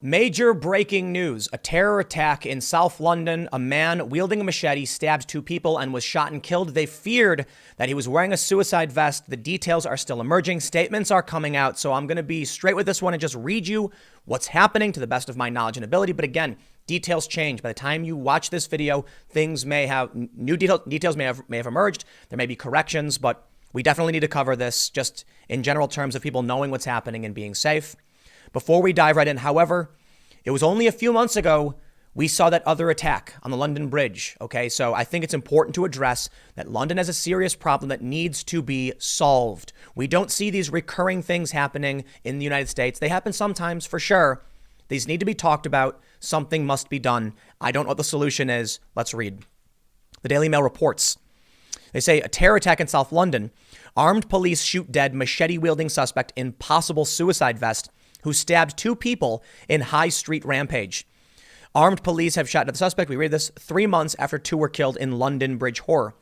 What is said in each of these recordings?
Major breaking news. A terror attack in South London. A man wielding a machete stabbed two people and was shot and killed. They feared that he was wearing a suicide vest. The details are still emerging. Statements are coming out. So I'm going to be straight with this one and just read you what's happening to the best of my knowledge and ability. But again, details change. By the time you watch this video, things may have new details may have emerged. There may be corrections, but we definitely need to cover this just in general terms of people knowing what's happening and being safe. Before we dive right in, however, it was only a few months ago we saw that other attack on the London Bridge, okay? So I think it's important to address that London has a serious problem that needs to be solved. We don't see these recurring things happening in the United States. They happen sometimes, for sure. These need to be talked about. Something must be done. I don't know what the solution is. Let's read. The Daily Mail reports. They say a terror attack in South London. Armed police shoot dead machete-wielding suspect in possible suicide vest who stabbed two people in High Street rampage. Armed police have shot at the suspect. We read this 3 months after two were killed in London Bridge horror.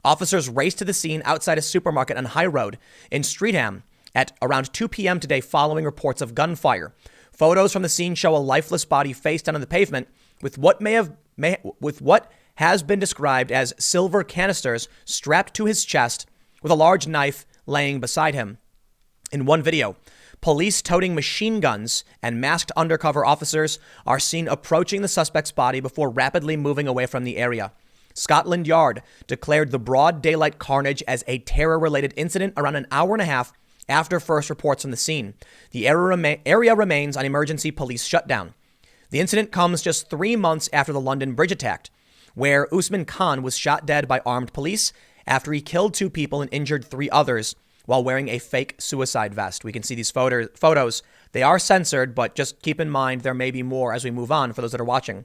Officers raced to the scene outside a supermarket on High Road in Streatham at around 2 p.m. today following reports of gunfire. Photos from the scene show a lifeless body face down on the pavement with what has been described as silver canisters strapped to his chest with a large knife laying beside him. In one video, police toting machine guns and masked undercover officers are seen approaching the suspect's body before rapidly moving away from the area. Scotland Yard declared the broad daylight carnage as a terror-related incident around an hour and a half after first reports on the scene. The area remains on emergency police shutdown. The incident comes just 3 months after the London Bridge attack, where Usman Khan was shot dead by armed police after he killed two people and injured three others while wearing a fake suicide vest. We can see these photos. They are censored, but just keep in mind there may be more as we move on for those that are watching.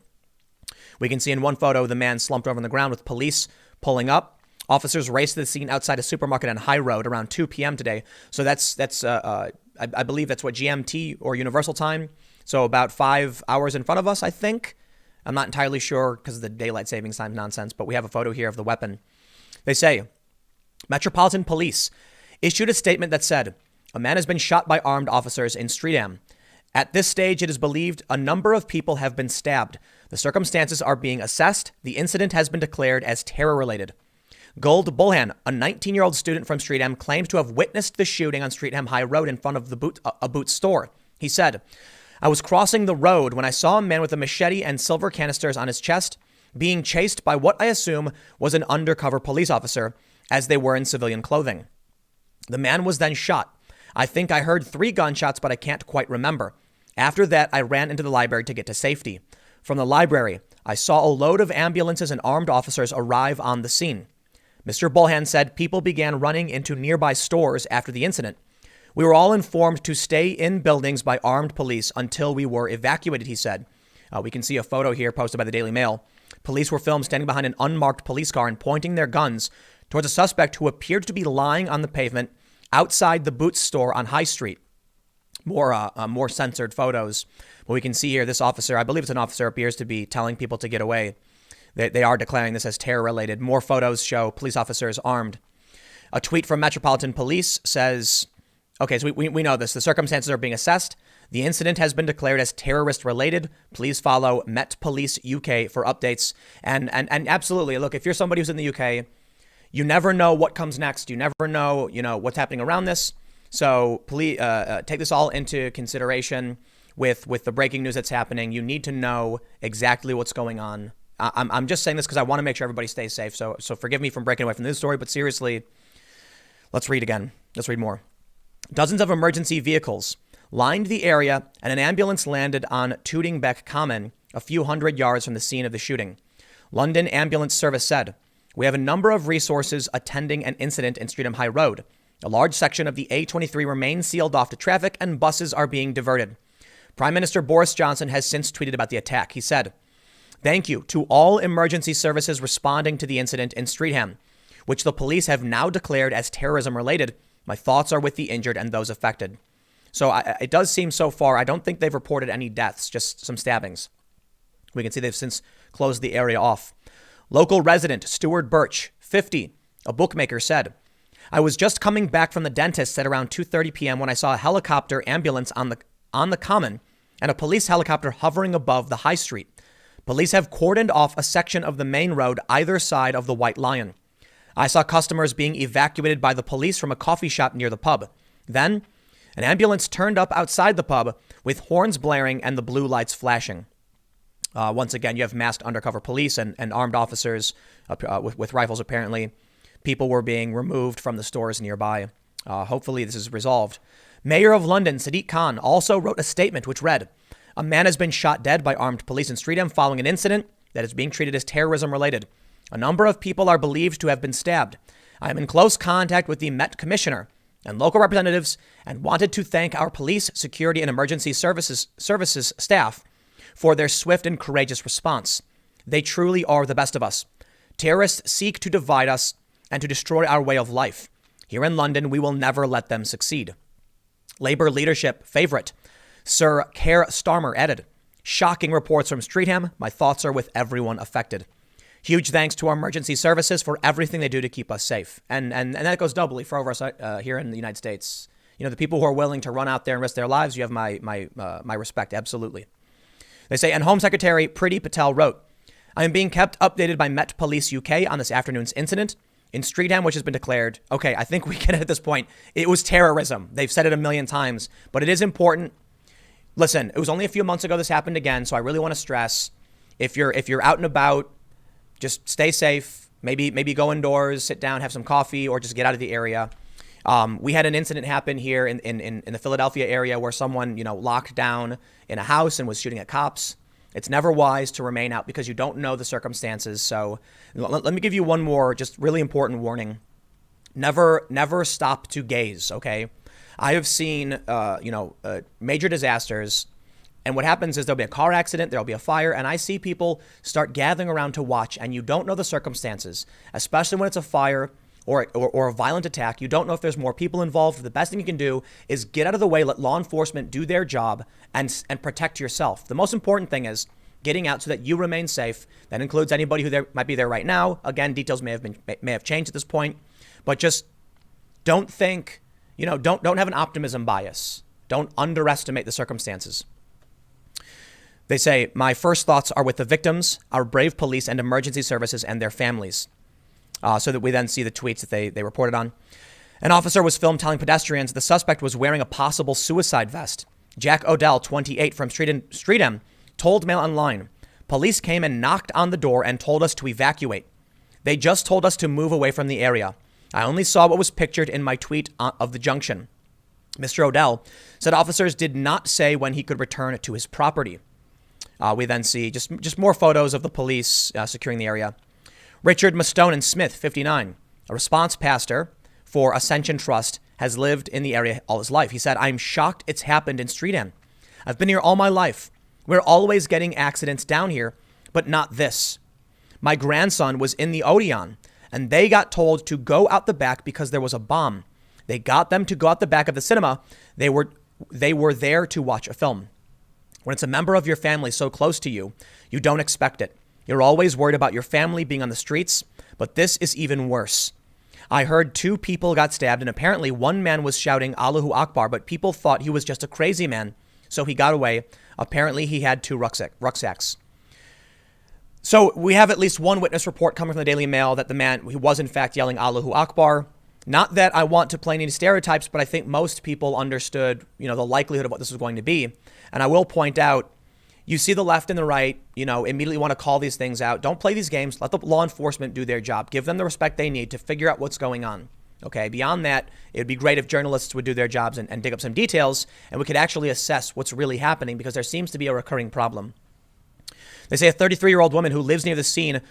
We can see in one photo the man slumped over on the ground with police pulling up. Officers raced to the scene outside a supermarket on High Road around 2 p.m. today. So I believe that's what GMT or Universal Time. So about 5 hours in front of us, I think. I'm not entirely sure because of the daylight savings time nonsense, but we have a photo here of the weapon. They say Metropolitan Police issued a statement that said, a man has been shot by armed officers in Streatham. At this stage, it is believed a number of people have been stabbed. The circumstances are being assessed. The incident has been declared as terror-related. Gold Bulhan, a 19-year-old student from Streatham, claims to have witnessed the shooting on Streatham High Road in front of a Boots store. He said, I was crossing the road when I saw a man with a machete and silver canisters on his chest being chased by what I assume was an undercover police officer as they were in civilian clothing. The man was then shot. I think I heard 3 gunshots, but I can't quite remember. After that, I ran into the library to get to safety. From the library, I saw a load of ambulances and armed officers arrive on the scene. Mr. Bulhan said people began running into nearby stores after the incident. We were all informed to stay in buildings by armed police until we were evacuated, he said. We can see a photo here posted by the Daily Mail. Police were filmed standing behind an unmarked police car and pointing their guns towards a suspect who appeared to be lying on the pavement outside the Boots store on High Street. More censored photos. But we can see here this officer, I believe it's an officer, appears to be telling people to get away. They are declaring this as terror-related. More photos show police officers armed. A tweet from Metropolitan Police says, okay, so we know this. The circumstances are being assessed. The incident has been declared as terrorist-related. Please follow Met Police UK for updates. And absolutely, look, if you're somebody who's in the UK, you never know what comes next. You never know, what's happening around this. So please take this all into consideration with the breaking news that's happening. You need to know exactly what's going on. I'm just saying this because I want to make sure everybody stays safe. So forgive me from breaking away from this story, but seriously, let's read again. Let's read more. Dozens of emergency vehicles lined the area and an ambulance landed on Tootingbeck Common, a few hundred yards from the scene of the shooting. London Ambulance Service said, we have a number of resources attending an incident in Streatham High Road. A large section of the A23 remains sealed off to traffic and buses are being diverted. Prime Minister Boris Johnson has since tweeted about the attack. He said, thank you to all emergency services responding to the incident in Streatham, which the police have now declared as terrorism related. My thoughts are with the injured and those affected. So it does seem so far, I don't think they've reported any deaths, just some stabbings. We can see they've since closed the area off. Local resident Stuart Birch, 50, a bookmaker, said, I was just coming back from the dentist at around 2:30 p.m. when I saw a helicopter ambulance on the common and a police helicopter hovering above the high street. Police have cordoned off a section of the main road either side of the White Lion. I saw customers being evacuated by the police from a coffee shop near the pub. Then, an ambulance turned up outside the pub with horns blaring and the blue lights flashing. Once again, you have masked undercover police and armed officers with rifles, apparently. People were being removed from the stores nearby. Hopefully this is resolved. Mayor of London, Sadiq Khan, also wrote a statement which read, "A man has been shot dead by armed police in Streatham following an incident that is being treated as terrorism related. A number of people are believed to have been stabbed. I am in close contact with the Met Commissioner and local representatives and wanted to thank our police, security, and emergency services staff for their swift and courageous response. They truly are the best of us. Terrorists seek to divide us and to destroy our way of life. Here in London, we will never let them succeed." Labour leadership favorite Sir Keir Starmer added, "Shocking reports from Streatham. My thoughts are with everyone affected. Huge thanks to our emergency services for everything they do to keep us safe." And that goes doubly for us here in the United States. You know, the people who are willing to run out there and risk their lives, you have my respect, absolutely. They say, and Home Secretary Priti Patel wrote, "I am being kept updated by Met Police UK on this afternoon's incident in Streatham, which has been declared." Okay, I think we get it at this point. It was terrorism. They've said it a million times, but it is important. Listen, it was only a few months ago this happened again, so I really want to stress, if you're out and about, just stay safe. Maybe go indoors, sit down, have some coffee, or just get out of the area. We had an incident happen here in the Philadelphia area where someone, locked down in a house and was shooting at cops. It's never wise to remain out because you don't know the circumstances. So let me give you one more just really important warning. Never stop to gaze, okay? I have seen, major disasters. And what happens is there'll be a car accident, there'll be a fire, and I see people start gathering around to watch, and you don't know the circumstances, especially when it's a fire or a violent attack. You don't know if there's more people involved. The best thing you can do is get out of the way, let law enforcement do their job, and protect yourself. The most important thing is getting out so that you remain safe. That includes anybody who might be there right now. Again, details may have changed at this point, but just don't think, don't have an optimism bias. Don't underestimate the circumstances. They say, "My first thoughts are with the victims, our brave police and emergency services and their families." So that we then see the tweets that they reported on. An officer was filmed telling pedestrians the suspect was wearing a possible suicide vest. Jack Odell, 28, from Streatham, told Mail Online, "Police came and knocked on the door and told us to evacuate. They just told us to move away from the area. I only saw what was pictured in my tweet of the junction." Mr. Odell said officers did not say when he could return to his property. We then see just more photos of the police securing the area. Richard Mastonin Smith, 59, a response pastor for Ascension Trust, has lived in the area all his life. He said, "I'm shocked it's happened in Streatham. I've been here all my life. We're always getting accidents down here, but not this. My grandson was in the Odeon, and they got told to go out the back because there was a bomb. They got them to go out the back of the cinema. They were there to watch a film. When it's a member of your family so close to you, you don't expect it. You're always worried about your family being on the streets, but this is even worse. I heard 2 people got stabbed, and apparently one man was shouting Allahu Akbar, but people thought he was just a crazy man, so he got away. Apparently he had 2 rucksacks." So we have at least one witness report coming from the Daily Mail that the man, he was in fact yelling Allahu Akbar. Not that I want to play any stereotypes, but I think most people understood, the likelihood of what this was going to be. And I will point out, you see the left and the right, immediately want to call these things out. Don't play these games. Let the law enforcement do their job. Give them the respect they need to figure out what's going on. Okay. Beyond that, it would be great if journalists would do their jobs and dig up some details, and we could actually assess what's really happening, because there seems to be a recurring problem. They say a 33-year-old woman who lives near the scene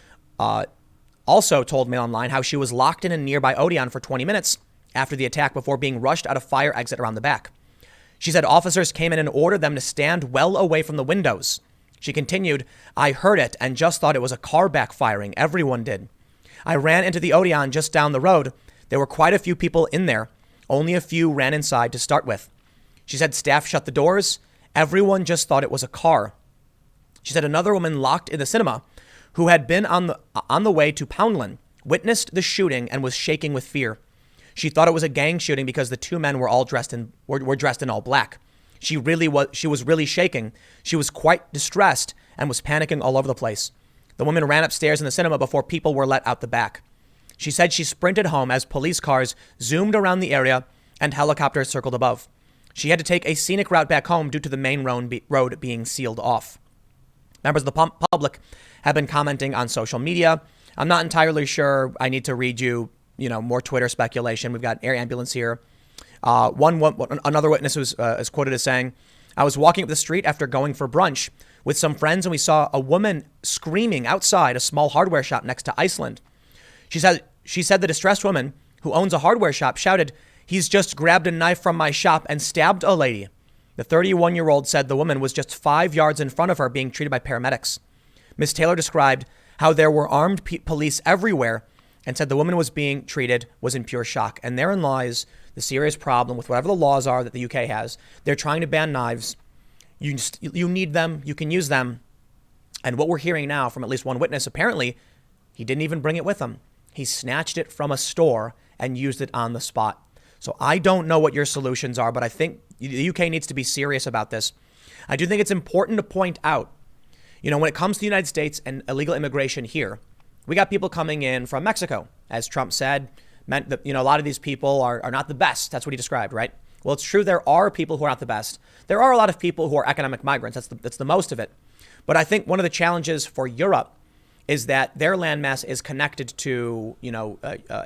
also told Mail Online how she was locked in a nearby Odeon for 20 minutes after the attack before being rushed out a fire exit around the back. She said officers came in and ordered them to stand well away from the windows. She continued, "I heard it and just thought it was a car backfiring. Everyone did. I ran into the Odeon just down the road. There were quite a few people in there. Only a few ran inside to start with." She said staff shut the doors. Everyone just thought it was a car. She said another woman locked in the cinema who had been on the way to Poundland witnessed the shooting and was shaking with fear. She thought it was a gang shooting because the 2 men were all dressed in all black. She was really shaking. She was quite distressed and was panicking all over the place. The woman ran upstairs in the cinema before people were let out the back. She said she sprinted home as police cars zoomed around the area and helicopters circled above. She had to take a scenic route back home due to the main road being sealed off. Members of the public have been commenting on social media. I'm not entirely sure. I need to read you, more Twitter speculation. We've got air ambulance here. Another witness is quoted as saying, "I was walking up the street after going for brunch with some friends, and we saw a woman screaming outside a small hardware shop next to Iceland. She said the distressed woman, who owns a hardware shop, shouted, 'He's just grabbed a knife from my shop and stabbed a lady.' The 31-year-old said the woman was just 5 yards in front of her being treated by paramedics. Ms. Taylor described how there were armed police everywhere and said the woman was being treated was in pure shock. And therein lies the serious problem with whatever the laws are that the UK has. They're trying to ban knives. You need them. You can use them. And what we're hearing now from at least one witness, apparently, he didn't even bring it with him. He snatched it from a store and used it on the spot. So I don't know what your solutions are, but I think the UK needs to be serious about this. I do think it's important to point out, when it comes to the United States and illegal immigration here, we got people coming in from Mexico, as Trump said, meant that, a lot of these people are not the best. That's what he described, right? Well, it's true. There are people who are not the best. There are a lot of people who are economic migrants. That's the most of it. But I think one of the challenges for Europe is that their landmass is connected to,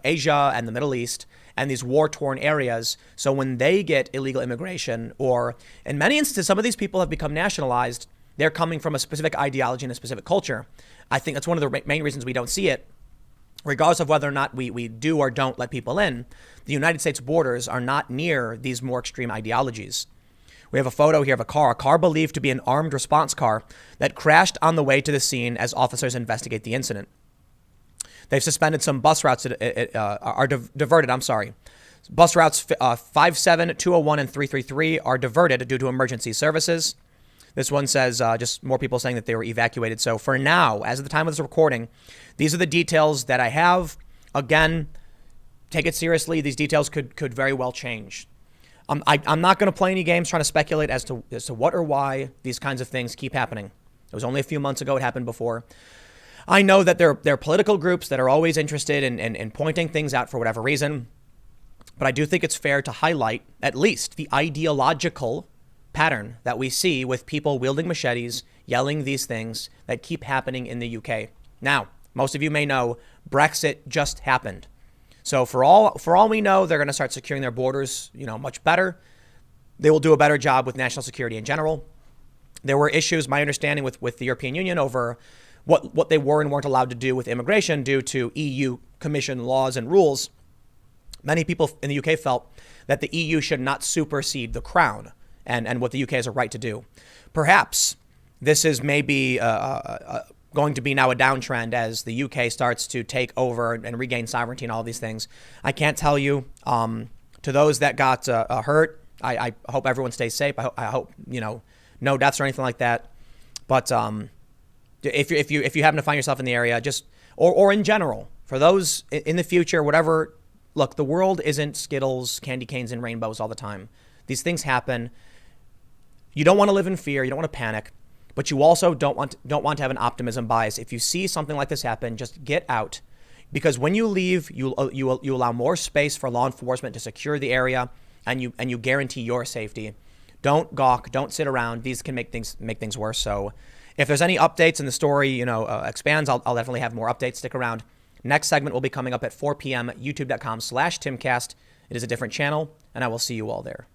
Asia and the Middle East and these war-torn areas. So when they get illegal immigration, or in many instances, some of these people have become nationalized, they're coming from a specific ideology and a specific culture. I think that's one of the main reasons we don't see it. Regardless of whether or not we do or don't let people in, the United States borders are not near these more extreme ideologies. We have a photo here of a car believed to be an armed response car that crashed on the way to the scene as officers investigate the incident. They've suspended some bus routes that are diverted. Bus routes 57, 201, and 333 are diverted due to emergency services. This one says just more people saying that they were evacuated. So for now, as of the time of this recording, these are the details that I have. Again, take it seriously. These details could very well change. I'm not going to play any games trying to speculate as to what or why these kinds of things keep happening. It was only a few months ago. It happened before. I know that there are political groups that are always interested in pointing things out for whatever reason. But I do think it's fair to highlight at least the ideological pattern that we see with people wielding machetes, yelling these things that keep happening in the UK. Now, most of you may know Brexit just happened. So for all we know, they're going to start securing their borders, much better. They will do a better job with national security in general. There were issues, my understanding, with the European Union over what they were and weren't allowed to do with immigration due to EU Commission laws and rules. Many people in the UK felt that the EU should not supersede the Crown and what the UK has a right to do. Perhaps this is maybe going to be now a downtrend as the UK starts to take over and regain sovereignty and all these things. I can't tell you. To those that got hurt, I hope everyone stays safe. I hope no deaths or anything like that. But if you happen to find yourself in the area, just or in general, for those in the future, whatever. Look, the world isn't Skittles, candy canes, and rainbows all the time. These things happen. You don't want to live in fear. You don't want to panic. But you also don't want to have an optimism bias. If you see something like this happen, just get out. Because when you leave, you allow more space for law enforcement to secure the area, and you guarantee your safety. Don't gawk. Don't sit around. These can make things worse. So if there's any updates and the story expands, I'll definitely have more updates. Stick around. Next segment will be coming up at 4 p.m. youtube.com/Timcast. It is a different channel, and I will see you all there.